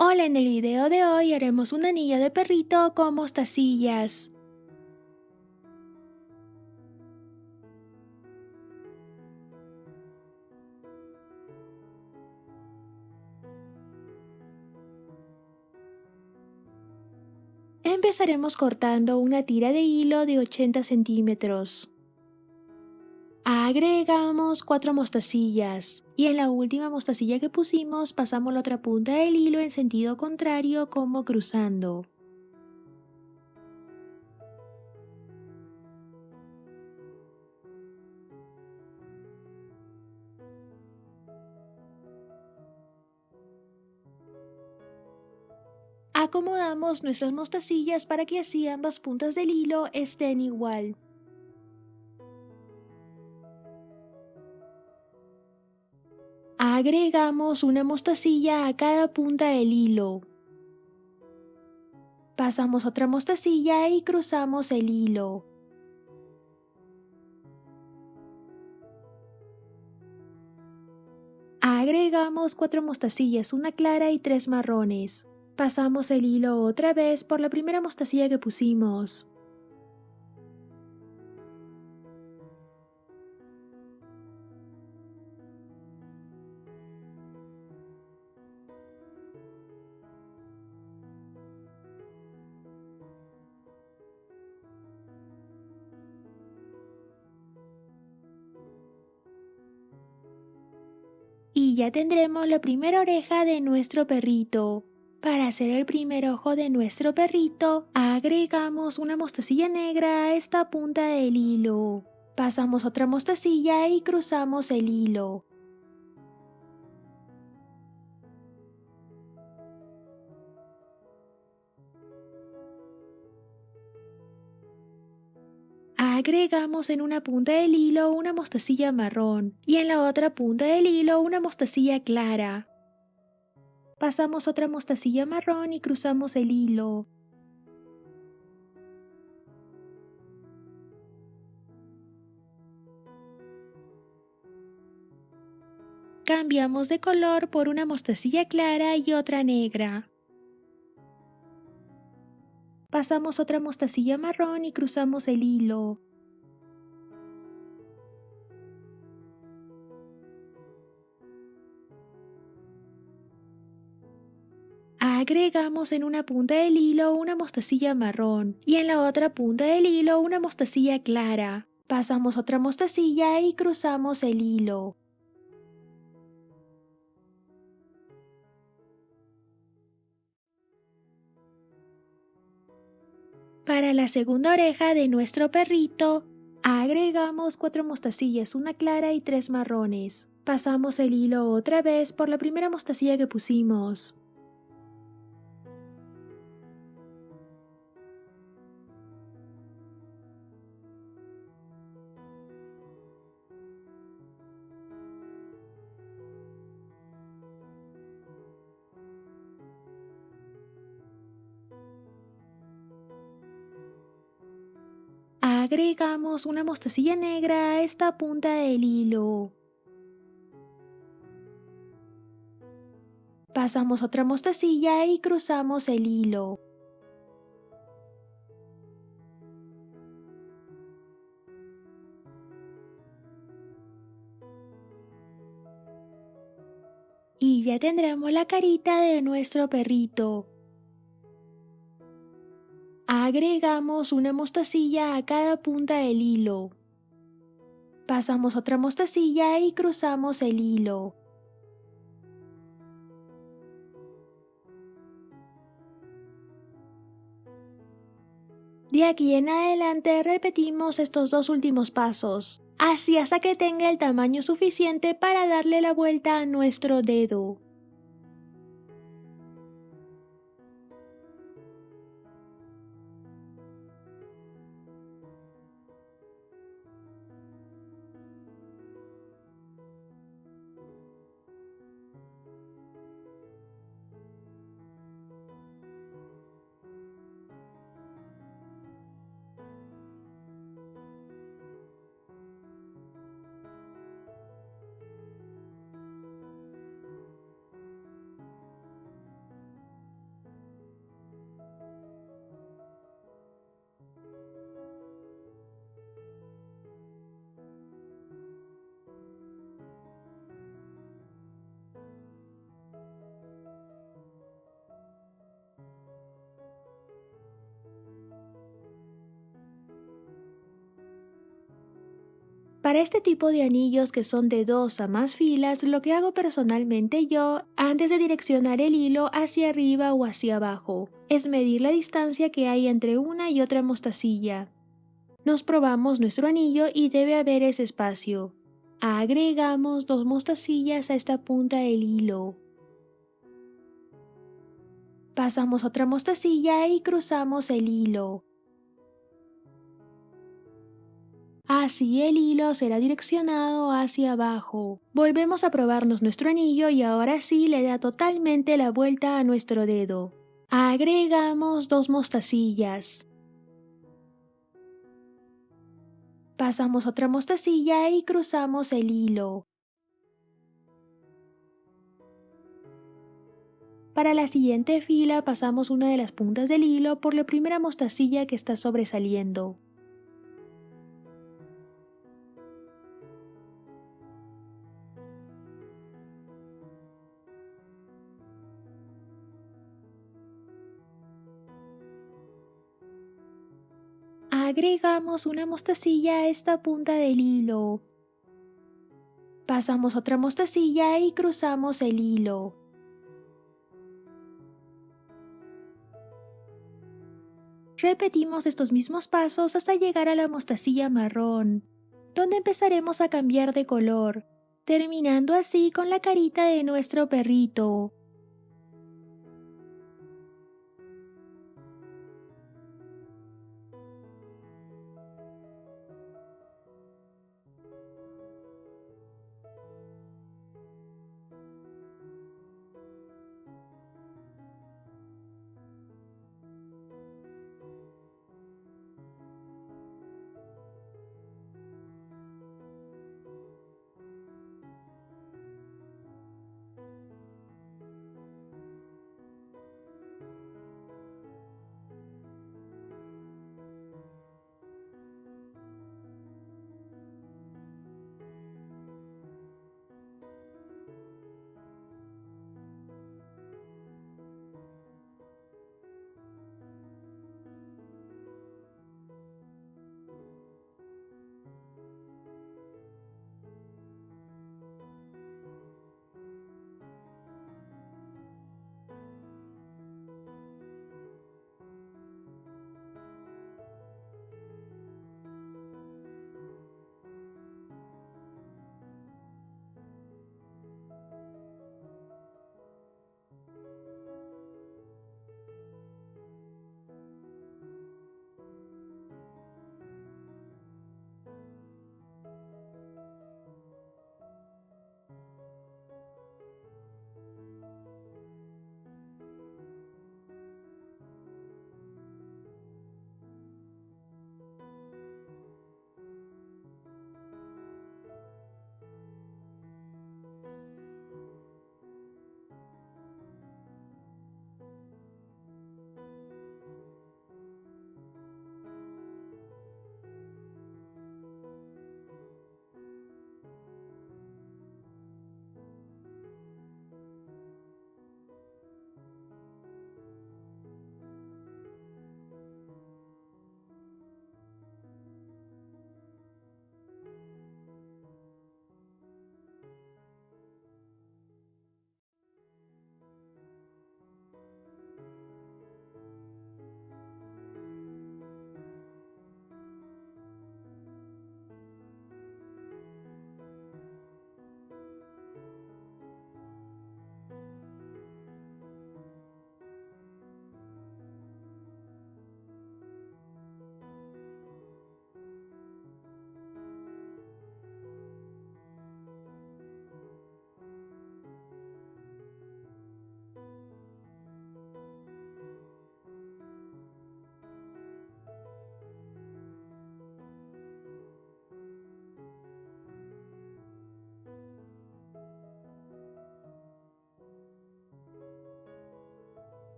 Hola, en el video de hoy haremos un anillo de perrito con mostacillas. Empezaremos cortando una tira de hilo de 80 centímetros. Agregamos 4 mostacillas y en la última mostacilla que pusimos pasamos la otra punta del hilo en sentido contrario como cruzando. Acomodamos nuestras mostacillas para que así ambas puntas del hilo estén igual. Agregamos una mostacilla a cada punta del hilo. Pasamos otra mostacilla y cruzamos el hilo. Agregamos 4 mostacillas, una clara y 3 marrones. Pasamos el hilo otra vez por la primera mostacilla que pusimos. Y ya tendremos la primera oreja de nuestro perrito. Para hacer el primer ojo de nuestro perrito, agregamos una mostacilla negra a esta punta del hilo. Pasamos otra mostacilla y cruzamos el hilo. Agregamos en una punta del hilo una mostacilla marrón y en la otra punta del hilo una mostacilla clara. Pasamos otra mostacilla marrón y cruzamos el hilo. Cambiamos de color por una mostacilla clara y otra negra. Pasamos otra mostacilla marrón y cruzamos el hilo. Agregamos en una punta del hilo una mostacilla marrón y en la otra punta del hilo una mostacilla clara. Pasamos otra mostacilla y cruzamos el hilo. Para la segunda oreja de nuestro perrito, agregamos 4 mostacillas, una clara y 3 marrones. Pasamos el hilo otra vez por la primera mostacilla que pusimos. Agregamos una mostacilla negra a esta punta del hilo. Pasamos otra mostacilla y cruzamos el hilo. Y ya tendremos la carita de nuestro perrito. Agregamos una mostacilla a cada punta del hilo. Pasamos otra mostacilla y cruzamos el hilo. De aquí en adelante repetimos estos dos últimos pasos, así hasta que tenga el tamaño suficiente para darle la vuelta a nuestro dedo. Para este tipo de anillos que son de 2 a más filas, lo que hago personalmente yo, antes de direccionar el hilo hacia arriba o hacia abajo, es medir la distancia que hay entre una y otra mostacilla. Nos probamos nuestro anillo y debe haber ese espacio. Agregamos 2 mostacillas a esta punta del hilo. Pasamos otra mostacilla y cruzamos el hilo. Así el hilo será direccionado hacia abajo. Volvemos a probarnos nuestro anillo y ahora sí le da totalmente la vuelta a nuestro dedo. Agregamos 2 mostacillas. Pasamos otra mostacilla y cruzamos el hilo. Para la siguiente fila pasamos una de las puntas del hilo por la primera mostacilla que está sobresaliendo. Agregamos una mostacilla a esta punta del hilo. Pasamos otra mostacilla y cruzamos el hilo. Repetimos estos mismos pasos hasta llegar a la mostacilla marrón, donde empezaremos a cambiar de color, terminando así con la carita de nuestro perrito.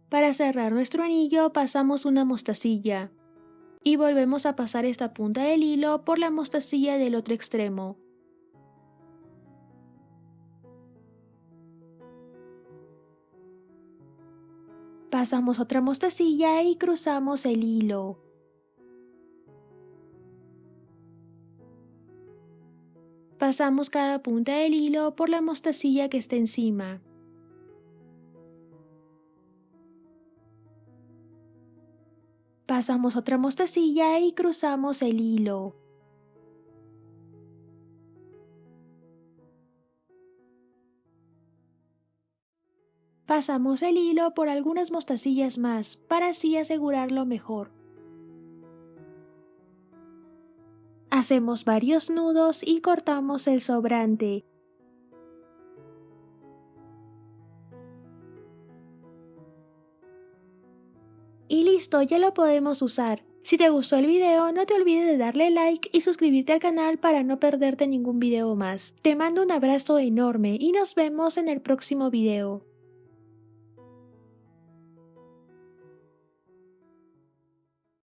Para cerrar nuestro anillo pasamos una mostacilla y volvemos a pasar esta punta del hilo por la mostacilla del otro extremo. Pasamos otra mostacilla y cruzamos el hilo. Pasamos cada punta del hilo por la mostacilla que está encima. Pasamos otra mostacilla y cruzamos el hilo. Pasamos el hilo por algunas mostacillas más para así asegurarlo mejor. Hacemos varios nudos y cortamos el sobrante. Y listo, ya lo podemos usar. Si te gustó el video, no te olvides de darle like y suscribirte al canal para no perderte ningún video más. Te mando un abrazo enorme y nos vemos en el próximo video.